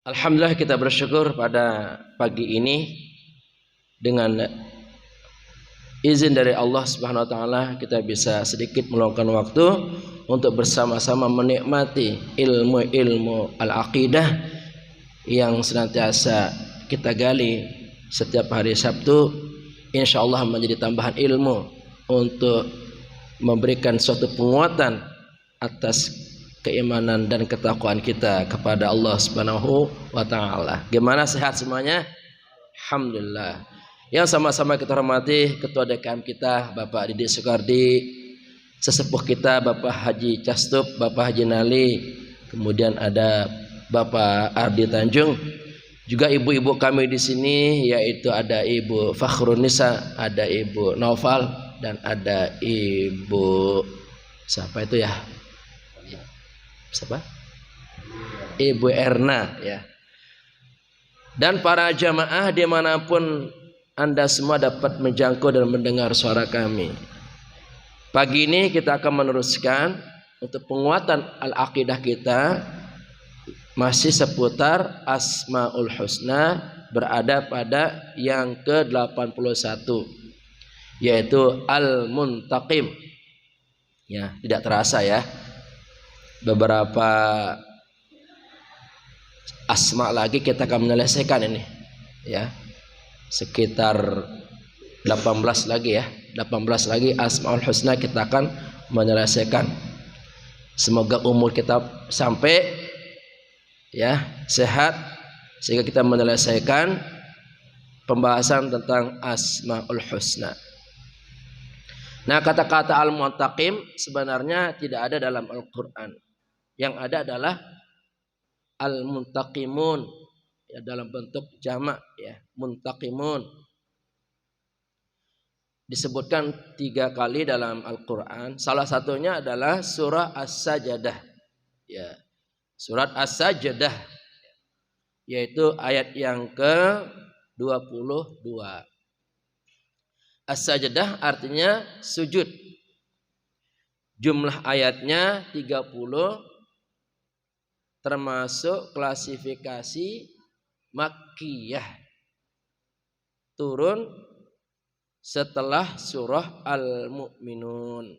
Alhamdulillah, kita bersyukur pada pagi ini dengan izin dari Allah Subhanahu wa taala kita bisa sedikit meluangkan waktu untuk bersama-sama menikmati ilmu-ilmu al-aqidah yang senantiasa kita gali setiap hari Sabtu. Insyaallah menjadi tambahan ilmu untuk memberikan suatu penguatan atas keimanan dan ketakwaan kita kepada Allah Subhanahu wa taala. Gimana, sehat semuanya? Alhamdulillah. Yang sama-sama kita hormati Ketua DKM kita Bapak Didik Soekardi, sesepuh kita Bapak Haji Castup, Bapak Haji Nali, kemudian ada Bapak Ardi Tanjung, juga ibu-ibu kami di sini, yaitu ada Ibu Fakhrunisa, ada Ibu Naufal, dan ada Ibu siapa itu ya? Siapa? Ibu Erna ya. Dan para jamaah dimanapun Anda semua dapat menjangkau dan mendengar suara kami. Pagi ini kita akan meneruskan untuk penguatan al-aqidah kita, masih seputar Asmaul Husna, berada pada yang ke-81, yaitu Al-Muntaqim. Ya, tidak terasa ya, beberapa asma lagi kita akan menyelesaikan ini ya, sekitar 18 lagi ya, 18 lagi Asmaul Husna kita akan menyelesaikan. Semoga umur kita sampai ya, sehat, sehingga kita menyelesaikan pembahasan tentang Asmaul Husna. Nah, kata-kata Al-Muntaqim sebenarnya tidak ada dalam Al-Quran. Yang ada adalah Al-Muntaqimun ya, dalam bentuk jamak ya, Muntaqimun. Disebutkan 3 kali dalam Al-Quran. Salah satunya adalah surah As-Sajdah ya, surat As-Sajdah, yaitu ayat yang ke-22. As-Sajdah artinya sujud. Jumlah ayatnya 30, termasuk klasifikasi Makkiyah, turun setelah surah Al-Mu'minun.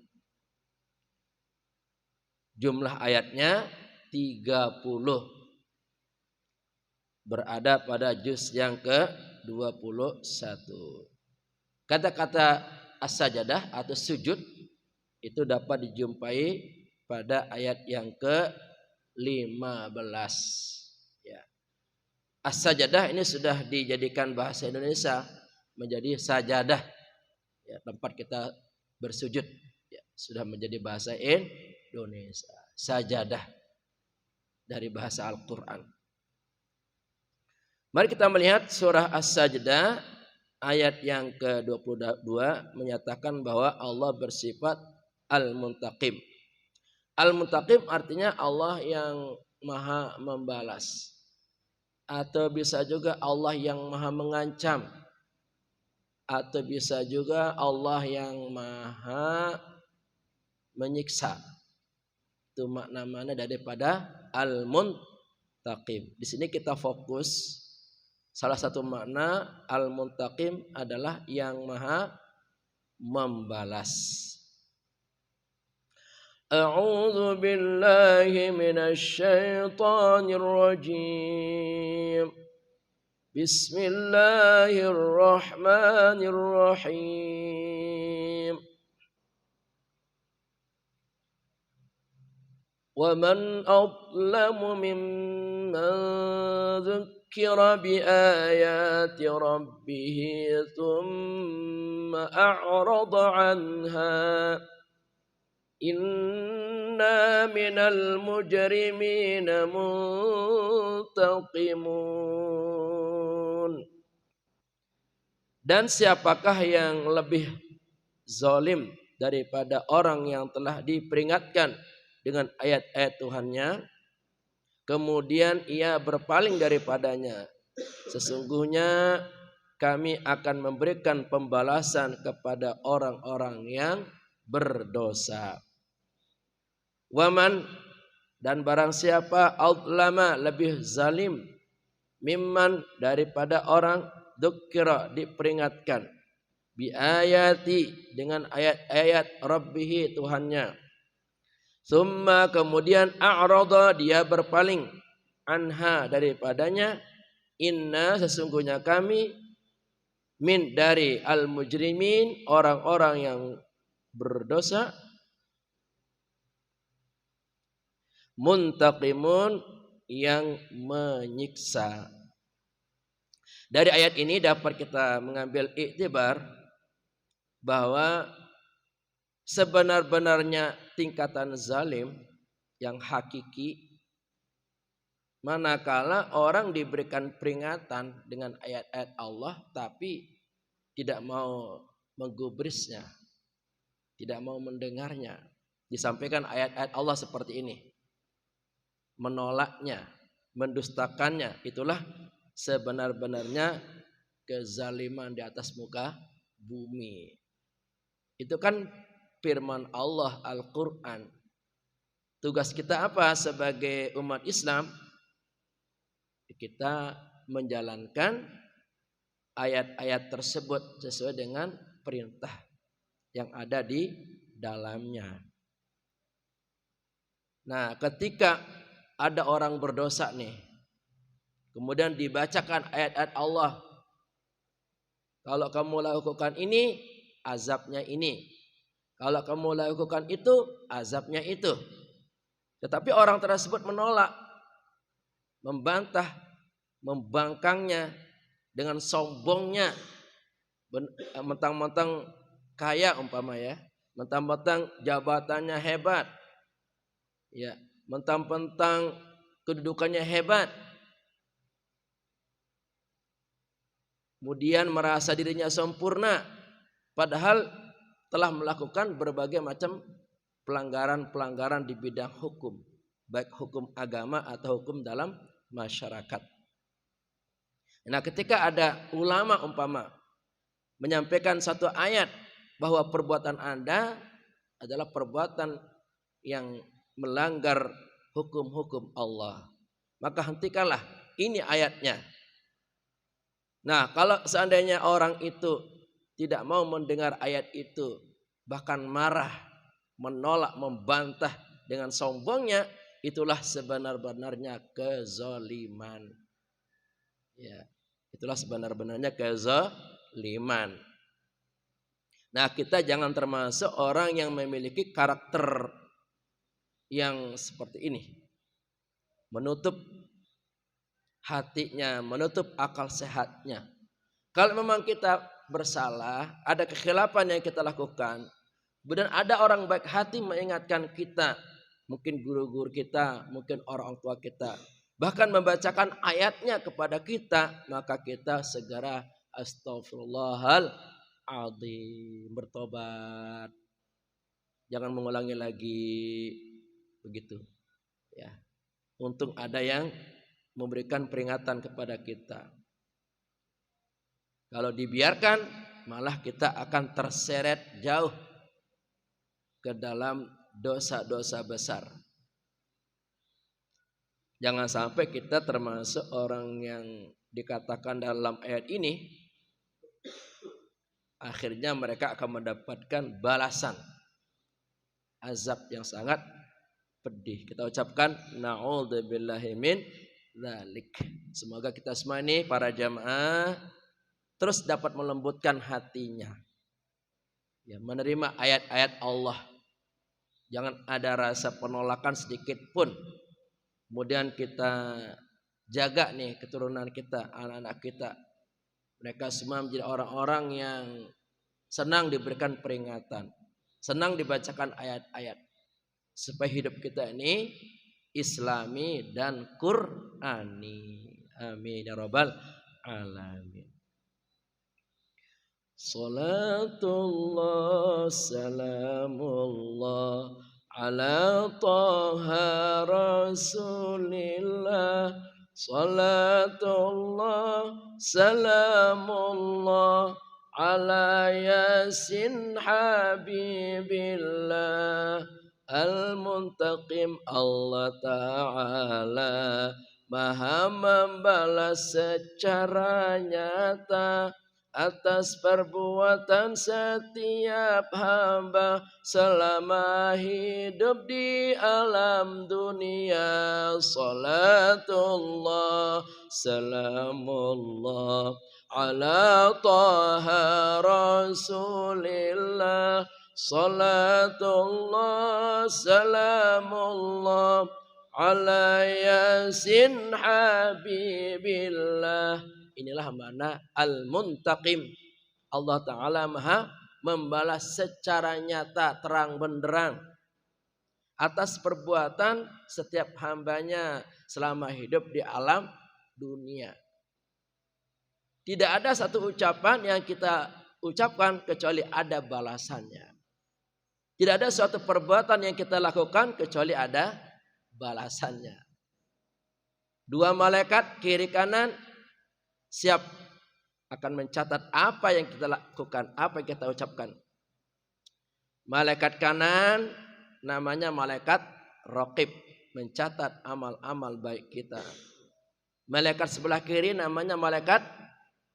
Jumlah ayatnya 30, berada pada juz yang ke-21. Kata-kata as-sajadah atau sujud itu dapat dijumpai pada ayat yang ke-15 ya. As-sajadah ini sudah dijadikan bahasa Indonesia menjadi sajadah ya, tempat kita bersujud ya, sudah menjadi bahasa Indonesia, sajadah dari bahasa Al-Quran. Mari kita melihat surah As-Sajdah. Ayat yang ke-22 menyatakan bahwa Allah bersifat Al-Muntaqim. Al-Muntaqim artinya Allah yang maha membalas, atau bisa juga Allah yang maha mengancam, atau bisa juga Allah yang maha menyiksa. Itu makna-makna daripada Al-Muntaqim. Di sini kita fokus. Salah satu makna Al-Muntaqim adalah yang maha membalas. A'udzu billahi minasy syaithanir rajim. Bismillahirrahmanirrahim. Wa man adlamu mimman ذكر بآيات ربه ثم أعرض عنها إنا من المجرمين منتقمون. Dan siapakah yang lebih zalim daripada orang yang telah diperingatkan dengan ayat-ayat Tuhannya, kemudian ia berpaling daripadanya. Sesungguhnya kami akan memberikan pembalasan kepada orang-orang yang berdosa. Waman, dan barang siapa, adlama, lebih zalim, mimman daripada orang dzukira diperingatkan bi ayati dengan ayat-ayat rabbih Tuhannya. Summa kemudian a'rada dia berpaling anha daripadanya. Inna sesungguhnya kami min dari al mujrimin orang-orang yang berdosa, muntaqimun yang menyiksa. Dari ayat ini dapat kita mengambil iktibar bahwa sebenar-benarnya tingkatan zalim yang hakiki manakala orang diberikan peringatan dengan ayat-ayat Allah tapi tidak mau menggubrisnya, tidak mau mendengarnya. Disampaikan ayat-ayat Allah seperti ini, menolaknya, mendustakannya, itulah sebenar-benarnya kezaliman di atas muka bumi. Itu kan firman Allah Al-Quran. Tugas kita apa sebagai umat Islam? Kita menjalankan ayat-ayat tersebut sesuai dengan perintah yang ada di dalamnya. Nah, ketika ada orang berdosa nih, kemudian dibacakan ayat-ayat Allah, kalau kamu lakukan ini, azabnya ini. Kalau kamu lakukan itu, azabnya itu. Tetapi orang tersebut menolak, membantah, membangkangnya dengan sombongnya, mentang-mentang kaya umpama ya, mentang-mentang jabatannya hebat, ya, mentang-mentang kedudukannya hebat, kemudian merasa dirinya sempurna, padahal telah melakukan berbagai macam pelanggaran-pelanggaran di bidang hukum, baik hukum agama atau hukum dalam masyarakat. Nah, ketika ada ulama umpama menyampaikan satu ayat bahwa perbuatan Anda adalah perbuatan yang melanggar hukum-hukum Allah, maka hentikanlah, ini ayatnya. Nah, kalau seandainya orang itu tidak mau mendengar ayat itu, bahkan marah, menolak, membantah dengan sombongnya, itulah sebenar-benarnya kezaliman. Ya, itulah sebenar-benarnya kezaliman. Nah, kita jangan termasuk orang yang memiliki karakter yang seperti ini, menutup hatinya, menutup akal sehatnya. Kalau memang kita bersalah, ada kekhilafan yang kita lakukan, kemudian ada orang baik hati mengingatkan kita, mungkin guru-guru kita, mungkin orang tua kita, bahkan membacakan ayatnya kepada kita, maka kita segera astaghfirullahaladzim, bertobat, jangan mengulangi lagi begitu. Ya, untung ada yang memberikan peringatan kepada kita. Kalau dibiarkan, malah kita akan terseret jauh ke dalam dosa-dosa besar. Jangan sampai kita termasuk orang yang dikatakan dalam ayat ini, akhirnya mereka akan mendapatkan balasan azab yang sangat pedih. Kita ucapkan na'udzubillahi min dzalik. Semoga kita semua ini para jamaah terus dapat melembutkan hatinya, ya, menerima ayat-ayat Allah. Jangan ada rasa penolakan sedikit pun. Kemudian kita jaga nih keturunan kita, anak-anak kita. Mereka semua menjadi orang-orang yang senang diberikan peringatan, senang dibacakan ayat-ayat, supaya hidup kita ini Islami dan Qur'ani. Amin ya rabbal alamin. Salatullah salamullah ala taha rasulillah. Salatullah salamullah ala yasin habibillah. Al-Muntaqim Allah Ta'ala Maha membalas secara nyata atas perbuatan setiap hamba selama hidup di alam dunia. Salatullah salamullah ala taha rasulillah. Salatullah salamullah ala yasin habibillah. Inilah makna al-muntaqim. Allah Ta'ala maha membalas secara nyata, terang benderang atas perbuatan setiap hambanya selama hidup di alam dunia. Tidak ada satu ucapan yang kita ucapkan kecuali ada balasannya. Tidak ada suatu perbuatan yang kita lakukan kecuali ada balasannya. Dua malaikat kiri kanan siap akan mencatat apa yang kita lakukan, apa yang kita ucapkan. Malaikat kanan namanya malaikat raqib, mencatat amal-amal baik kita. Malaikat sebelah kiri namanya malaikat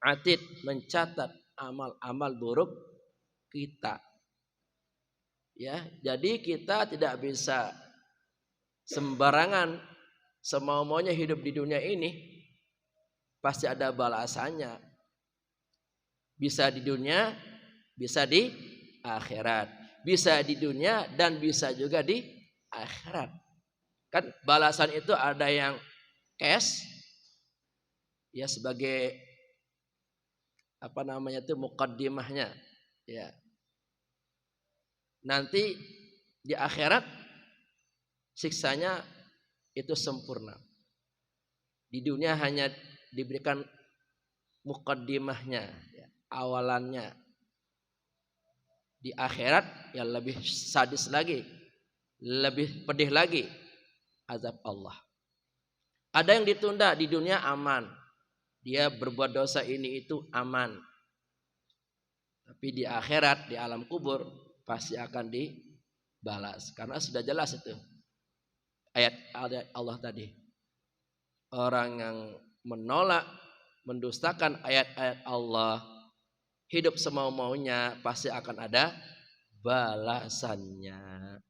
atid, mencatat amal-amal buruk kita. Ya, jadi kita tidak bisa sembarangan semau-maunya hidup di dunia ini. Pasti ada balasannya. Bisa di dunia, bisa di akhirat. Bisa di dunia dan bisa juga di akhirat. Kan balasan itu ada yang cash, ya sebagai apa namanya itu muqaddimahnya, ya. Nanti di akhirat siksanya itu sempurna. Di dunia hanya diberikan muqaddimahnya, ya, awalannya. Di akhirat yang lebih sadis lagi, lebih pedih lagi, azab Allah. Ada yang ditunda di dunia aman, dia berbuat dosa ini itu aman. Tapi di akhirat, di alam kubur pasti akan dibalas, karena sudah jelas itu ayat Allah tadi. Orang yang menolak, mendustakan ayat-ayat Allah, hidup semau-maunya, pasti akan ada balasannya.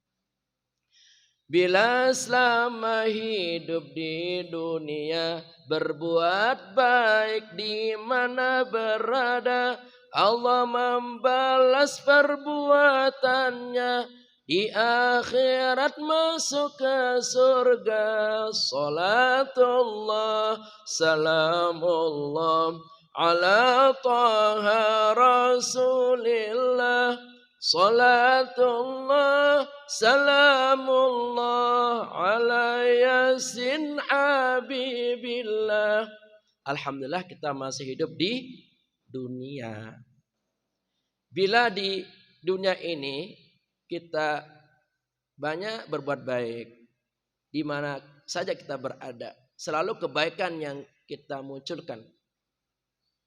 Bila selama hidup di dunia berbuat baik di mana berada, Allah membalas perbuatannya. Di akhirat masuk ke surga. Salatullah salamullah ala taha rasulillah. Salatullah salamullah ala yasin habibillah. Alhamdulillah kita masih hidup di dunia. Bila di dunia ini kita banyak berbuat baik, di mana saja kita berada, selalu kebaikan yang kita munculkan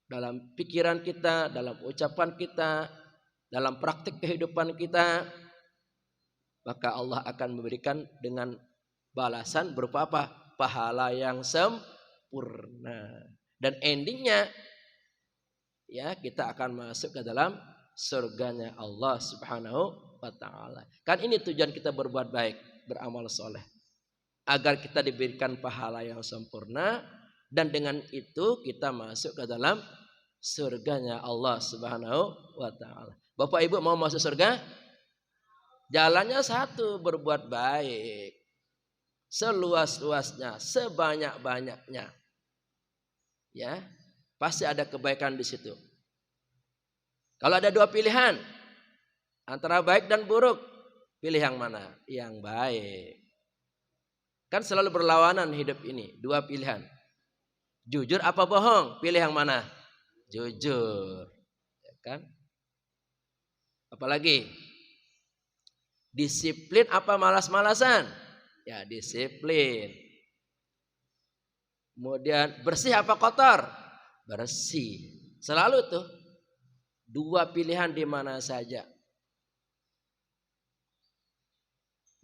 dalam pikiran kita, dalam ucapan kita, dalam praktik kehidupan kita, maka Allah akan memberikan dengan balasan berupa apa? Pahala yang sempurna. Dan endingnya, ya, kita akan masuk ke dalam surganya Allah Subhanahu wa ta'ala. Kan ini tujuan kita berbuat baik, beramal soleh, agar kita diberikan pahala yang sempurna, dan dengan itu kita masuk ke dalam surganya Allah Subhanahu wa ta'ala. Bapak Ibu mau masuk surga? Jalannya satu, berbuat baik seluas-luasnya, sebanyak-banyaknya. Ya, pasti ada kebaikan di situ. Kalau ada dua pilihan antara baik dan buruk, pilih yang mana? Yang baik. Kan selalu berlawanan hidup ini, dua pilihan. Jujur apa bohong? Pilih yang mana? Jujur. Ya kan? Apalagi? Disiplin apa malas-malasan? Ya, disiplin. Kemudian bersih apa kotor? Bersih. Selalu tuh dua pilihan di mana saja.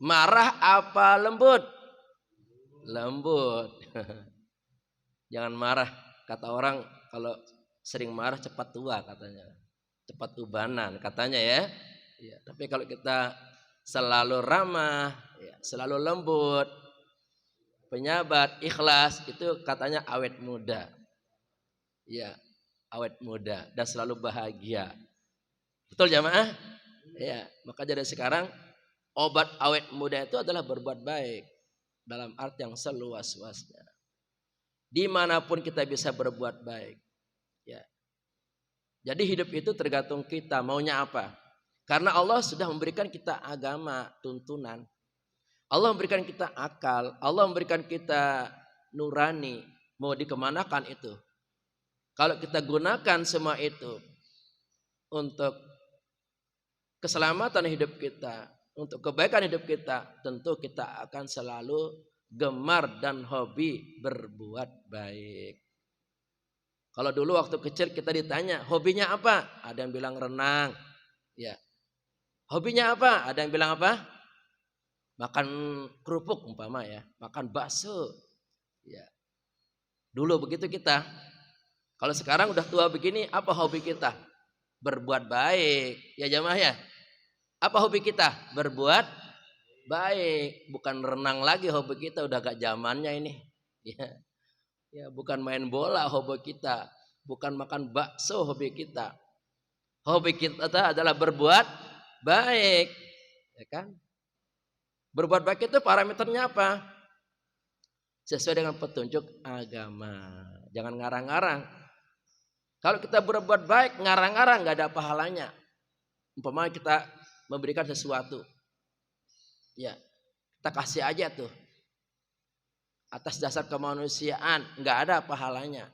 Marah apa lembut? Lembut. Jangan marah. Kata orang kalau sering marah cepat tua katanya. Cepat ubanan katanya ya. Ya, tapi kalau kita selalu ramah, ya, selalu lembut, penyabar, ikhlas, itu katanya awet muda. Ya, awet muda dan selalu bahagia. Betul jamaah? Ya, maka dari sekarang obat awet muda itu adalah berbuat baik dalam arti yang seluas-luasnya. Dimanapun kita bisa berbuat baik. Ya. Jadi hidup itu tergantung kita maunya apa. Karena Allah sudah memberikan kita agama, tuntunan. Allah memberikan kita akal. Allah memberikan kita nurani. Mau dikemanakan itu. Kalau kita gunakan semua itu untuk keselamatan hidup kita, untuk kebaikan hidup kita, tentu kita akan selalu gemar dan hobi berbuat baik. Kalau dulu waktu kecil kita ditanya, hobinya apa? Ada yang bilang renang. Ya. Hobinya apa? Ada yang bilang apa? Makan kerupuk umpama ya, makan bakso. Ya. Dulu begitu kita. Kalau sekarang udah tua begini, apa hobi kita? Berbuat baik. Ya jamaah ya. Apa hobi kita? Berbuat baik. Bukan renang lagi hobi kita, udah gak zamannya ini. Ya. Ya, bukan main bola hobi kita, bukan makan bakso hobi kita. Hobi kita adalah berbuat baik, ya kan? Berbuat baik itu parameternya apa? Sesuai dengan petunjuk agama. Jangan ngarang-ngarang. Kalau kita berbuat baik, ngarang-ngarang nggak ada pahalanya. Umpama kita memberikan sesuatu, ya kita kasih aja tuh. Atas dasar kemanusiaan nggak ada pahalanya.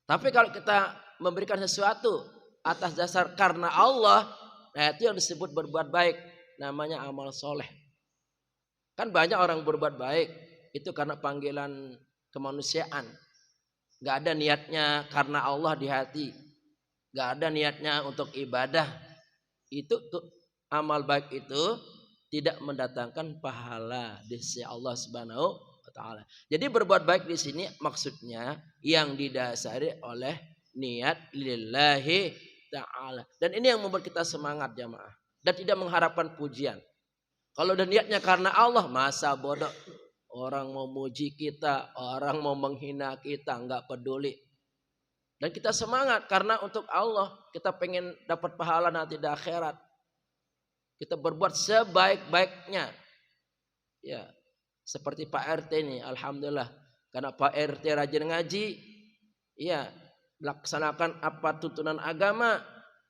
Tapi kalau kita memberikan sesuatu atas dasar karena Allah, nah itu yang disebut berbuat baik, namanya amal soleh. Kan banyak orang berbuat baik itu karena panggilan kemanusiaan, nggak ada niatnya karena Allah di hati, nggak ada niatnya untuk ibadah. Itu tuh amal baik itu tidak mendatangkan pahala di sisi Allah Subhanahu Ta'ala. Jadi berbuat baik di sini maksudnya yang didasari oleh niat lillahi ta'ala. Dan ini yang membuat kita semangat jamaah. Dan tidak mengharapkan pujian. Kalau udah niatnya karena Allah, masa bodoh. Orang mau muji kita, orang mau menghina kita, nggak peduli. Dan kita semangat karena untuk Allah. Kita pengen dapat pahala nanti di akhirat. Kita berbuat sebaik-baiknya. Ya. Seperti Pak RT ini, alhamdulillah. Karena Pak RT rajin ngaji, ya, laksanakan apa tuntunan agama,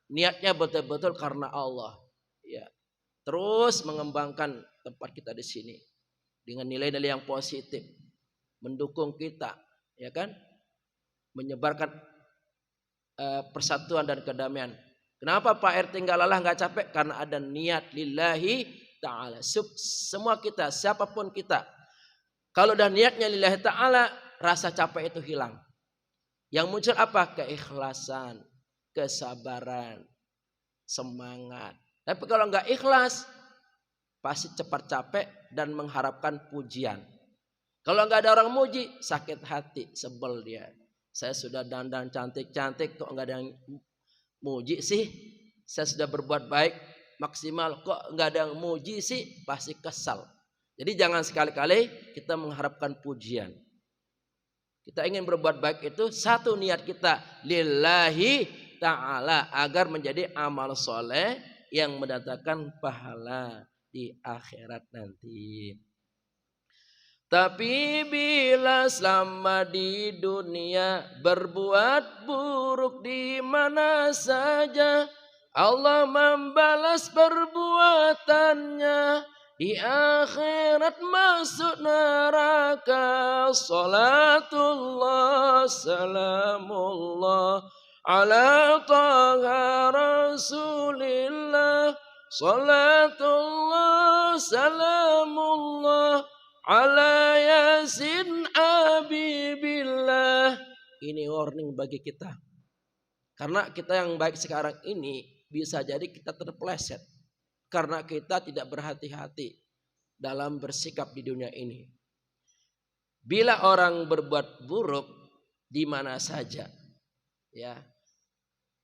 niatnya betul-betul karena Allah. Ya, terus mengembangkan tempat kita di sini dengan nilai-nilai yang positif, mendukung kita, ya kan, menyebarkan persatuan dan kedamaian. Kenapa Pak RT nggak lelah, nggak capek? Karena ada niat lillahi ta'ala. Semua kita, siapapun kita, kalau udah niatnya lillahi ta'ala, rasa capek itu hilang. Yang muncul apa? Keikhlasan, kesabaran, semangat. Tapi kalau nggak ikhlas, pasti cepat capek dan mengharapkan pujian. Kalau nggak ada orang muji, sakit hati, sebel dia. Saya sudah dandan cantik-cantik, kok nggak ada yang muji sih? Saya sudah berbuat baik maksimal, kok nggak ada yang muji sih, pasti kesal. Jadi jangan sekali-kali kita mengharapkan pujian. Kita ingin berbuat baik itu satu niat kita lillahi ta'ala agar menjadi amal soleh yang mendatangkan pahala di akhirat nanti. Tapi bila selama di dunia berbuat buruk di mana saja, Allah membalas perbuatannya, di akhirat masuk neraka. Salatullah salamullah ala taha rasulillah. Salatullah salamullah ala yasin abibillah. Ini warning bagi kita. Karena kita yang baik sekarang ini bisa jadi kita terpeleset karena kita tidak berhati-hati dalam bersikap di dunia ini. Bila orang berbuat buruk, di mana saja. Ya.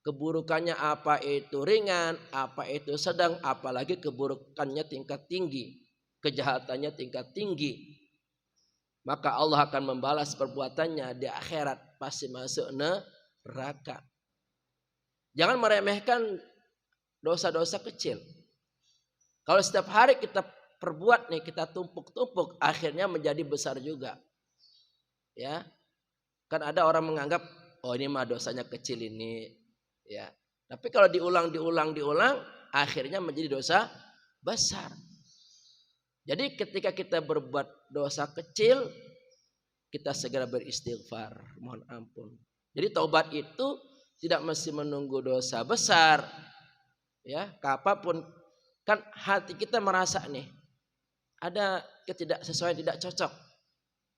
Keburukannya apa itu ringan, apa itu sedang, apalagi keburukannya tingkat tinggi, kejahatannya tingkat tinggi. Maka Allah akan membalas perbuatannya di akhirat, pasti masuk neraka. Jangan meremehkan dosa-dosa kecil. Kalau setiap hari kita perbuat nih, kita tumpuk-tumpuk, akhirnya menjadi besar juga. Ya. Kan ada orang menganggap, oh ini mah dosanya kecil ini, ya. Tapi kalau diulang, akhirnya menjadi dosa besar. Jadi ketika kita berbuat dosa kecil, kita segera beristighfar, mohon ampun. Jadi taubat itu tidak mesti menunggu dosa besar. Ya, kapanpun kan hati kita merasa nih ada ketidaksesuaian, tidak cocok.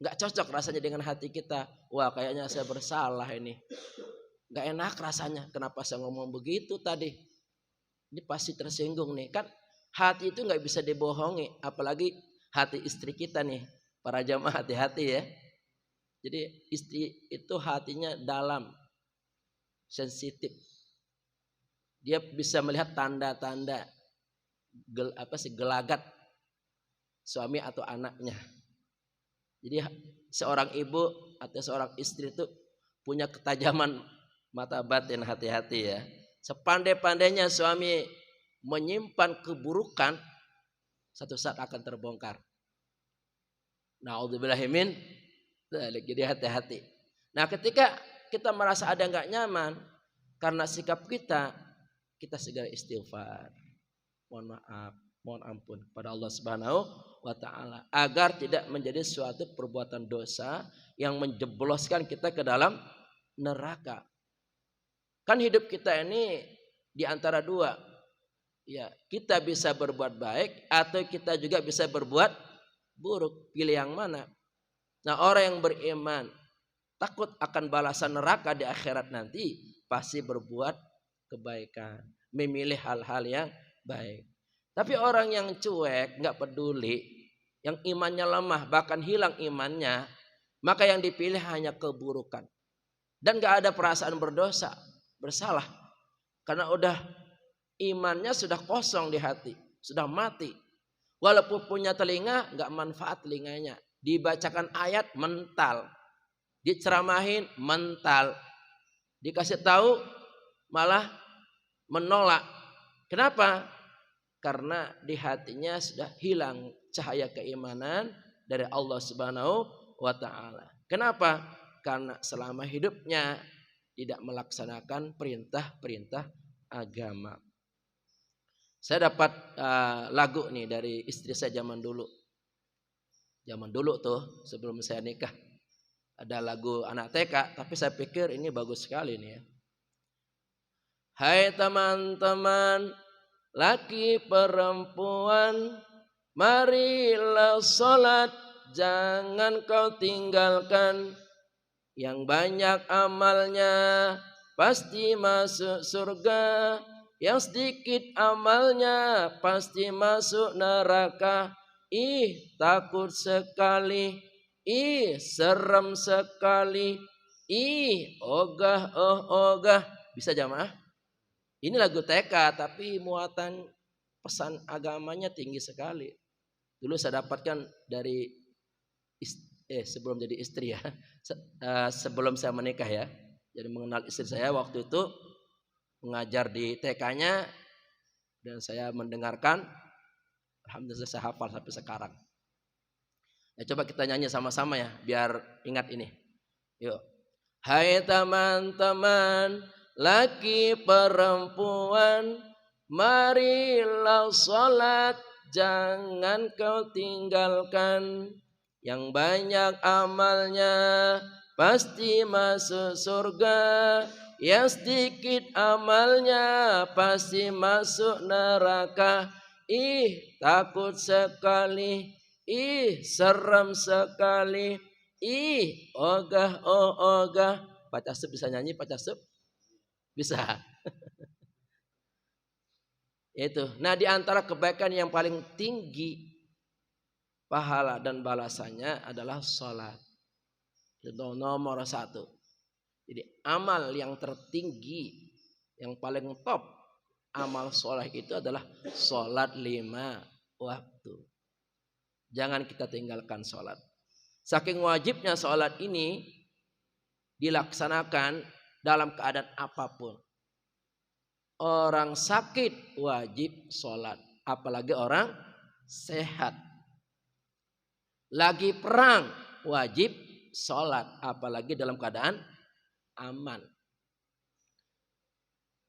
Enggak cocok rasanya dengan hati kita. Wah, kayaknya saya bersalah ini. Enggak enak rasanya. Kenapa saya ngomong begitu tadi? Ini pasti tersinggung nih. Kan hati itu enggak bisa dibohongi, apalagi hati istri kita nih. Para jamaah hati-hati ya. Jadi istri itu hatinya dalam, sensitif. Dia bisa melihat tanda-tanda gelagat suami atau anaknya. Jadi seorang ibu atau seorang istri itu punya ketajaman mata batin, hati-hati ya. Sepandai-pandainya suami menyimpan keburukan, satu saat akan terbongkar. Na'udzubillahi min dzalik. Jadi hati-hati. Nah, ketika kita merasa ada enggak nyaman karena sikap kita segera istighfar. Mohon maaf, mohon ampun kepada Allah Subhanahu wa taala agar tidak menjadi suatu perbuatan dosa yang menjebloskan kita ke dalam neraka. Kan hidup kita ini di antara dua. Ya, kita bisa berbuat baik atau kita juga bisa berbuat buruk. Pilih yang mana? Nah, orang yang beriman takut akan balasan neraka di akhirat nanti pasti berbuat kebaikan, memilih hal-hal yang baik. Tapi orang yang cuek, nggak peduli, yang imannya lemah, bahkan hilang imannya, maka yang dipilih hanya keburukan. Dan nggak ada perasaan berdosa, bersalah. Karena udah imannya sudah kosong di hati, sudah mati. Walaupun punya telinga, nggak manfaat telinganya. Dibacakan ayat, mental. Diceramahin, mental. Dikasih tahu, malah menolak. Kenapa? Karena di hatinya sudah hilang cahaya keimanan dari Allah Subhanahu wa taala. Kenapa? Karena selama hidupnya tidak melaksanakan perintah-perintah agama. Saya dapat lagu nih dari istri saya zaman dulu. Zaman dulu tuh sebelum saya nikah. Ada lagu anak TK, tapi saya pikir ini bagus sekali nih ya. Hai teman-teman, laki perempuan, marilah sholat, jangan kau tinggalkan. Yang banyak amalnya pasti masuk surga, yang sedikit amalnya pasti masuk neraka. Ih, takut sekali, ih, serem sekali, ih, ogah, oh ogah. Bisa jamaah? Ini lagu TK tapi muatan pesan agamanya tinggi sekali. Dulu saya dapatkan dari sebelum jadi istri ya. Sebelum saya menikah ya. Jadi mengenal istri saya waktu itu mengajar di TK-nya dan saya mendengarkan. Alhamdulillah saya hafal sampai sekarang. Ya, coba kita nyanyi sama-sama ya biar ingat ini. Yuk. Hai teman-teman, laki perempuan, marilah sholat, jangan kau tinggalkan. Yang banyak amalnya pasti masuk surga, yang sedikit amalnya pasti masuk neraka. Ih, takut sekali, ih, serem sekali, ih, ogah, oh ogah. Pak Casup bisa nyanyi, Pak Casup? Bisa. Itu. Nah, di antara kebaikan yang paling tinggi pahala dan balasannya adalah sholat. Itu nomor 1. Jadi amal yang tertinggi, yang paling top amal soleh itu adalah sholat 5 waktu. Jangan kita tinggalkan sholat. Saking wajibnya sholat ini dilaksanakan dalam keadaan apapun. Orang sakit wajib sholat, apalagi orang sehat. Lagi perang wajib sholat, apalagi dalam keadaan aman.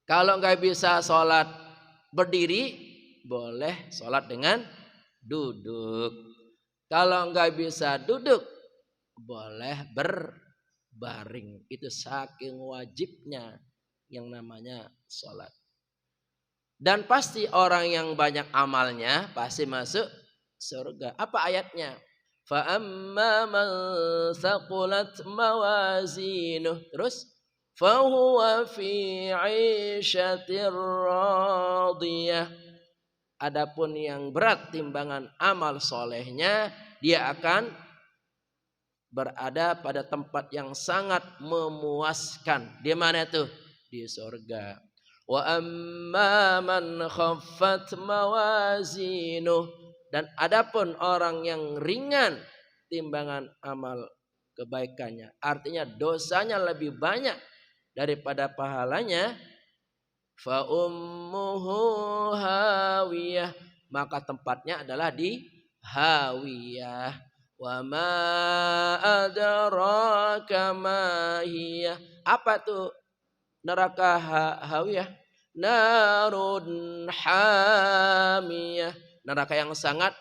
Kalau nggak bisa sholat berdiri, boleh sholat dengan duduk. Kalau nggak bisa duduk, boleh berbaring. Itu saking wajibnya yang namanya sholat. Dan pasti orang yang banyak amalnya pasti masuk surga. Apa ayatnya? Fa amma man thaqulat mawazinuh. Terus fa huwa fi 'ishatir radiyah. Adapun yang berat timbangan amal solehnya, dia akan berada pada tempat yang sangat memuaskan. Di mana itu? Di surga. Wa amma man khaffat mawazinuh, dan adapun orang yang ringan timbangan amal kebaikannya, artinya dosanya lebih banyak daripada pahalanya, fa ummuhu hawiyah, maka tempatnya adalah di hawiyah. Wa ma adraka ma hiya, apa tuh neraka hawiyah? Narun hamiyah, neraka yang sangat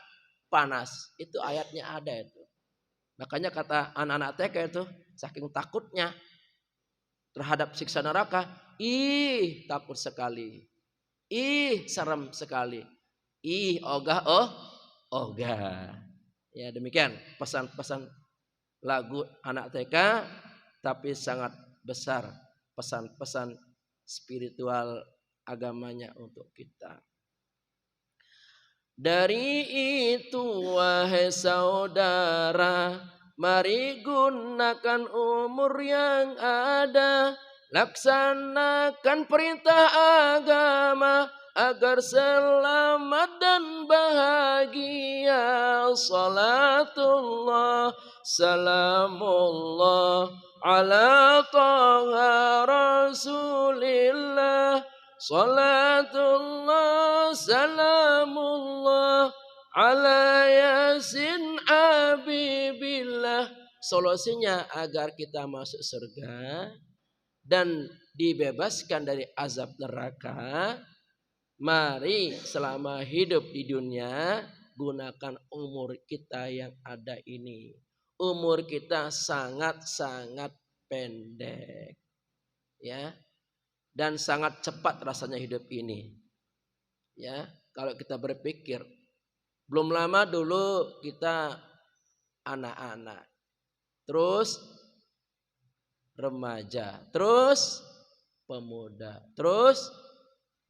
panas. Itu ayatnya ada itu. Makanya kata anak-anak TK itu, saking takutnya terhadap siksa neraka, ih takut sekali, ih serem sekali, ih ogah ogah. Ya demikian pesan-pesan lagu anak TK, tapi sangat besar pesan-pesan spiritual agamanya untuk kita. Dari itu wahai saudara, mari gunakan umur yang ada, laksanakan perintah agama agar selamat dan bahagia. Salatullah salamullah ala taha rasulillah. Salatullah salamullah ala yasin abibillah. Solusinya agar kita masuk surga dan dibebaskan dari azab neraka, mari selama hidup di dunia gunakan umur kita yang ada ini. Umur kita sangat-sangat pendek, ya, dan sangat cepat rasanya hidup ini. Ya, kalau kita berpikir, belum lama dulu kita anak-anak, terus remaja, terus pemuda, terus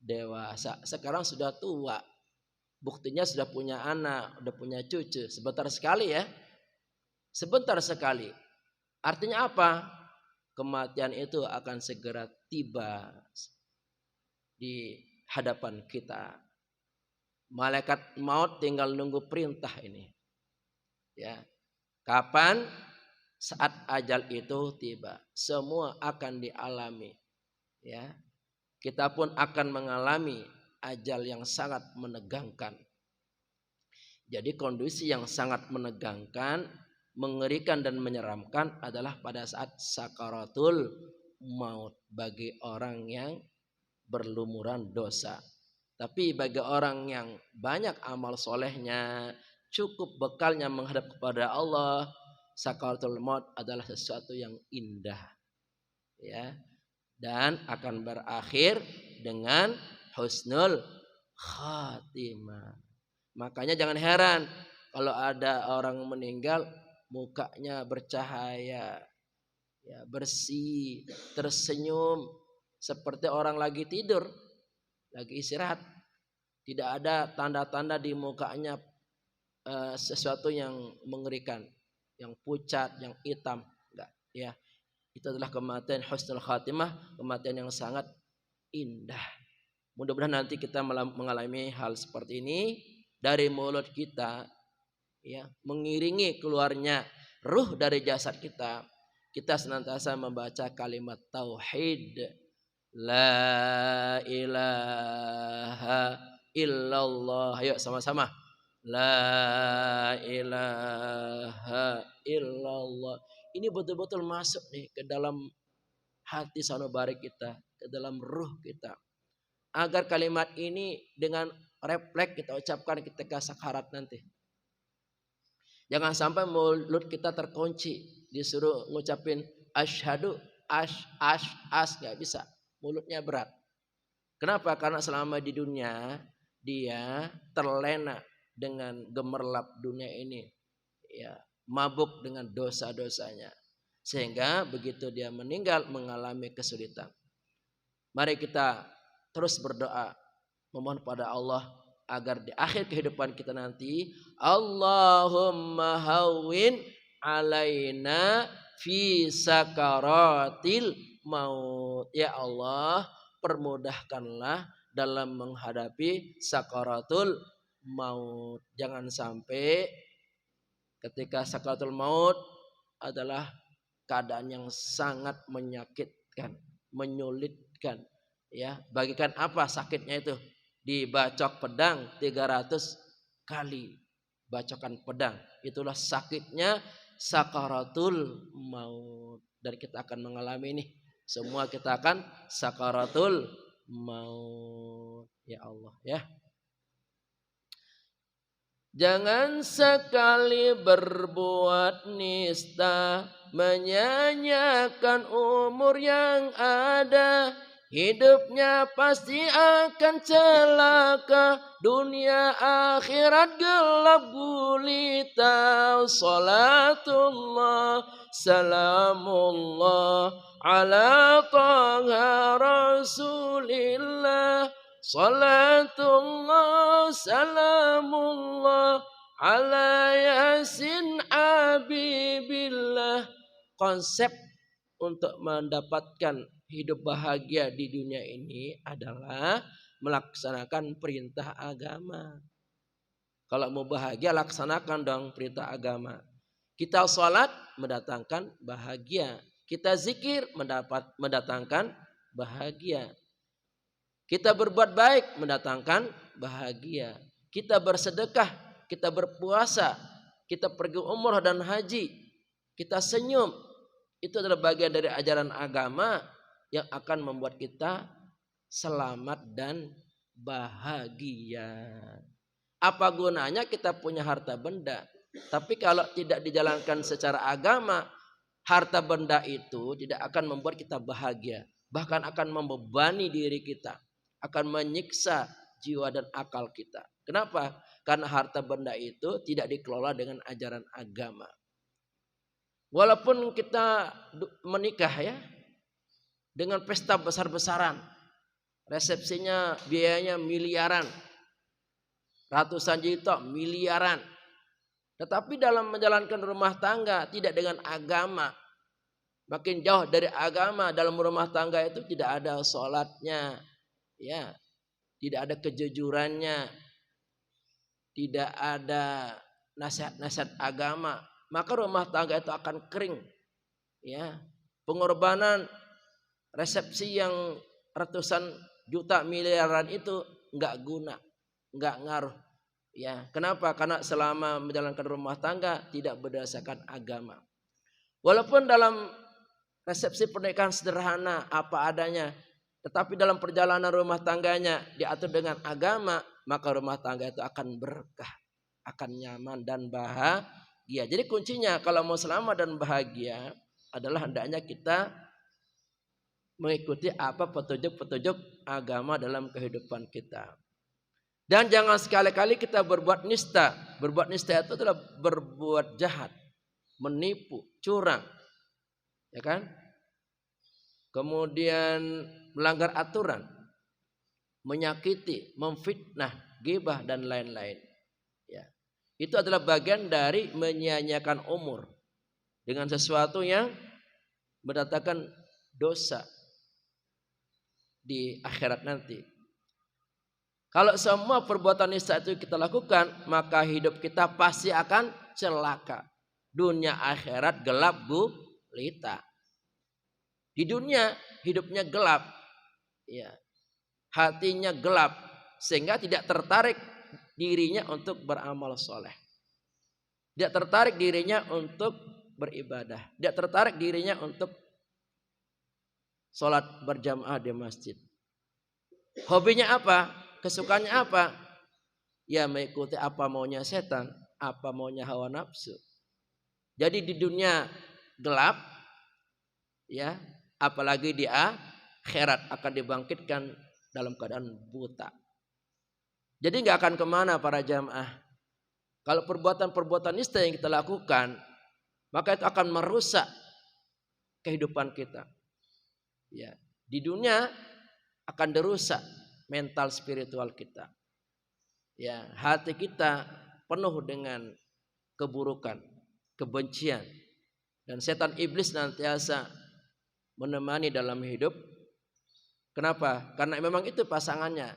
dewasa. Sekarang sudah tua, buktinya sudah punya anak, sudah punya cucu. Sebentar sekali ya, sebentar sekali. Artinya apa? Kematian itu akan segera tiba di hadapan kita. Malaikat maut tinggal nunggu perintah ini. Ya. Kapan? Saat ajal itu tiba. Semua akan dialami. Ya. Kita pun akan mengalami ajal yang sangat menegangkan. Jadi kondisi yang sangat menegangkan, mengerikan dan menyeramkan adalah pada saat sakaratul maut bagi orang yang berlumuran dosa. Tapi bagi orang yang banyak amal solehnya, cukup bekalnya menghadap kepada Allah, sakaratul maut adalah sesuatu yang indah, ya, dan akan berakhir dengan husnul khatimah. Makanya jangan heran kalau ada orang meninggal mukanya bercahaya, ya, bersih, tersenyum seperti orang lagi tidur, lagi istirahat. Tidak ada tanda-tanda di mukanya sesuatu yang mengerikan, yang pucat, yang hitam, enggak, ya. Itu adalah kematian husnul khatimah, kematian yang sangat indah. Mudah-mudahan nanti kita mengalami hal seperti ini dari mulut kita, ya, mengiringi keluarnya ruh dari jasad kita. Kita senantiasa membaca kalimat tauhid, la ilaha illallah. Ayo sama-sama. La ilaha illallah. Ini betul-betul masuk nih ke dalam hati sanubari kita, ke dalam ruh kita. Agar kalimat ini dengan refleks kita ucapkan ketika sakarat nanti. Jangan sampai mulut kita terkunci, disuruh ngucapin asyhadu, nggak bisa. Mulutnya berat. Kenapa? Karena selama di dunia dia terlena dengan gemerlap dunia ini, ya, mabuk dengan dosa-dosanya, sehingga begitu dia meninggal mengalami kesulitan. Mari kita terus berdoa, memohon pada Allah agar di akhir kehidupan kita nanti, Allahumma hawwin alaina fi sakaratil maut. Ya Allah, permudahkanlah dalam menghadapi sakaratul maut. Jangan sampai ketika sakaratul maut adalah keadaan yang sangat menyakitkan, menyulitkan. Ya, bagikan apa sakitnya itu? Dibacok pedang 300 kali. Bacokan pedang. Itulah sakitnya sakaratul maut. Dan kita akan mengalami ini. Semua kita akan sakaratul maut. Ya Allah, ya. Jangan sekali berbuat nista, menyanyiakan umur yang ada. Hidupnya pasti akan celaka, dunia akhirat gelap gulita. Salatullah, salamullah, ala taha rasulillah. Salatullah, salamullah, ala yasin habibillah. Konsep untuk mendapatkan hidup bahagia di dunia ini adalah melaksanakan perintah agama. Kalau mau bahagia, laksanakan dong perintah agama. Kita sholat mendatangkan bahagia. Kita zikir mendatangkan bahagia. Kita berbuat baik mendatangkan bahagia. Kita bersedekah, kita berpuasa, kita pergi umrah dan haji, kita senyum. Itu adalah bagian dari ajaran agama yang akan membuat kita selamat dan bahagia. Apa gunanya kita punya harta benda, tapi kalau tidak dijalankan secara agama, harta benda itu tidak akan membuat kita bahagia, bahkan akan membebani diri kita, akan menyiksa jiwa dan akal kita. Kenapa? Karena harta benda itu tidak dikelola dengan ajaran agama. Walaupun kita menikah, ya, dengan pesta besar-besaran, resepsinya biayanya miliaran, ratusan juta, miliaran. Tetapi dalam menjalankan rumah tangga tidak dengan agama, makin jauh dari agama, dalam rumah tangga itu tidak ada sholatnya, ya, tidak ada kejujurannya, tidak ada nasihat-nasihat agama, maka rumah tangga itu akan kering, ya. Pengorbanan resepsi yang ratusan juta miliaran itu nggak guna, nggak ngaruh, ya. Kenapa? Karena selama menjalankan rumah tangga tidak berdasarkan agama. Walaupun dalam resepsi pernikahan sederhana apa adanya, tetapi dalam perjalanan rumah tangganya diatur dengan agama, maka rumah tangga itu akan berkah, akan nyaman dan bahagia. Jadi kuncinya kalau mau selamat dan bahagia adalah hendaknya kita mengikuti apa petunjuk-petunjuk agama dalam kehidupan kita. Dan jangan sekali-kali kita berbuat nista. Berbuat nista itu adalah berbuat jahat, menipu, curang, ya kan? Kemudian melanggar aturan, menyakiti, memfitnah, ghibah dan lain-lain. Ya. Itu adalah bagian dari menyia-nyiakan umur dengan sesuatu yang mendatangkan dosa di akhirat nanti. Kalau semua perbuatan nista itu kita lakukan, maka hidup kita pasti akan celaka. Dunia akhirat gelap gulita. Di dunia hidupnya gelap, ya, hatinya gelap, sehingga tidak tertarik dirinya untuk beramal soleh, tidak tertarik dirinya untuk beribadah, tidak tertarik dirinya untuk sholat berjamaah di masjid. Hobinya apa? Kesukaannya apa? Ya mengikuti apa maunya setan, apa maunya hawa nafsu. Jadi di dunia gelap, ya, apalagi di akhirat akan dibangkitkan dalam keadaan buta. Jadi nggak akan kemana para jamaah. Kalau perbuatan-perbuatan nista yang kita lakukan, maka itu akan merusak kehidupan kita. Ya, di dunia akan dirusak mental spiritual kita. Ya, hati kita penuh dengan keburukan, kebencian, dan setan iblis nantiasa menemani dalam hidup. Kenapa? Karena memang itu pasangannya.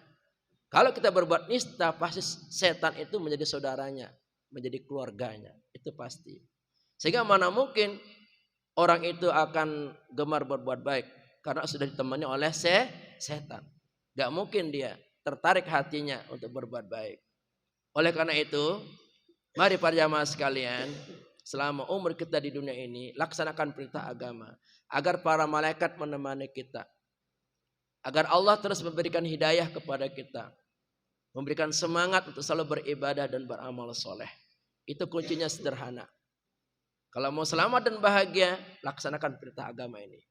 Kalau kita berbuat nista, pasti setan itu menjadi saudaranya, menjadi keluarganya, itu pasti. Sehingga mana mungkin orang itu akan gemar berbuat baik karena sudah ditemani oleh setan. Gak mungkin dia tertarik hatinya untuk berbuat baik. Oleh karena itu, mari para jamaah sekalian, selama umur kita di dunia ini, laksanakan perintah agama agar para malaikat menemani kita, agar Allah terus memberikan hidayah kepada kita, memberikan semangat untuk selalu beribadah dan beramal soleh. Itu kuncinya sederhana. Kalau mau selamat dan bahagia, laksanakan perintah agama ini.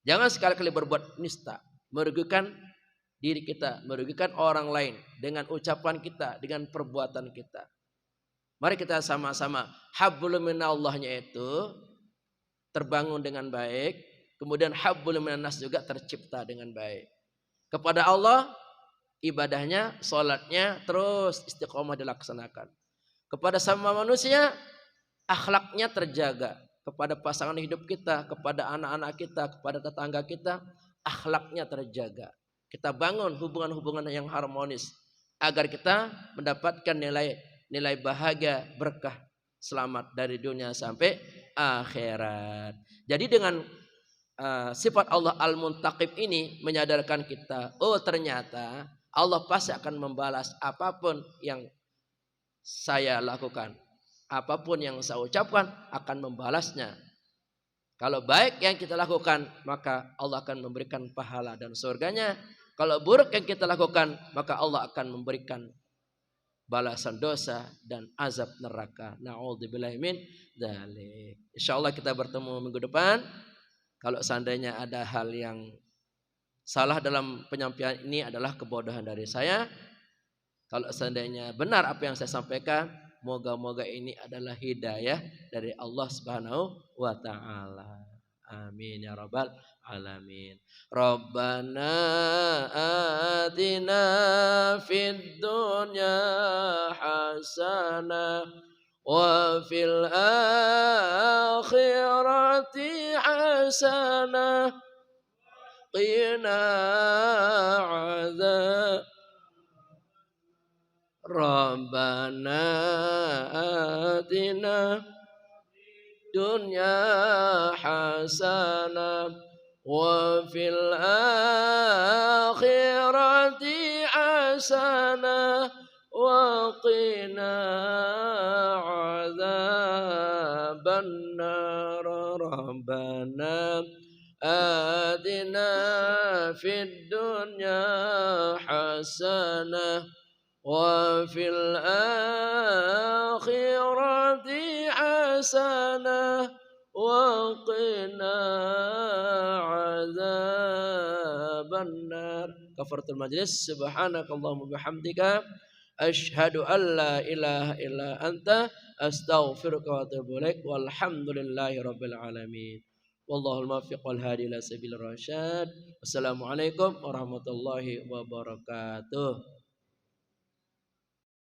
Jangan sekali-kali berbuat nista, merugikan diri kita, merugikan orang lain dengan ucapan kita, dengan perbuatan kita. Mari kita sama-sama hablum minallahnya itu terbangun dengan baik, kemudian hablum minannas juga tercipta dengan baik. Kepada Allah ibadahnya, salatnya terus istiqomah dilaksanakan. Kepada sama manusia akhlaknya terjaga. Kepada pasangan hidup kita, kepada anak-anak kita, kepada tetangga kita, akhlaknya terjaga. Kita bangun hubungan-hubungan yang harmonis agar kita mendapatkan nilai bahagia, berkah, selamat dari dunia sampai akhirat. Jadi dengan sifat Allah Al-Muntaqib ini menyadarkan kita, oh ternyata Allah pasti akan membalas apapun yang saya lakukan. Apapun yang saya ucapkan akan membalasnya. Kalau baik yang kita lakukan, maka Allah akan memberikan pahala dan surganya. Kalau buruk yang kita lakukan, maka Allah akan memberikan balasan dosa dan azab neraka. Na'udzubillahi min dzalik. Insyaallah kita bertemu minggu depan. Kalau seandainya ada hal yang salah dalam penyampaian ini adalah kebodohan dari saya. Kalau seandainya benar apa yang saya sampaikan, moga-moga ini adalah hidayah dari Allah Subhanahu wa taala. Amin ya rabbal alamin. Rabbana atina fid dunya hasanah wa fil akhirati hasanah qina adzab. Rabbana atina dunya hasanah wa fil akhirati hasanah wa qina adzaban nar. Rabbana atina fid dunya hasanah wa fil akhirati hasanah wa qina adzaban nar. Kafaratul majlis. Subhanakallahumma bihamdika asyhadu an la ilaha illa anta astaghfiruka wa atubu ilaik. Walhamdulillahi rabbil alamin. Wallahul muwaffiq wal hadi ila sabilir rasyad. Wassalamualaikum warahmatullahi wabarakatuh.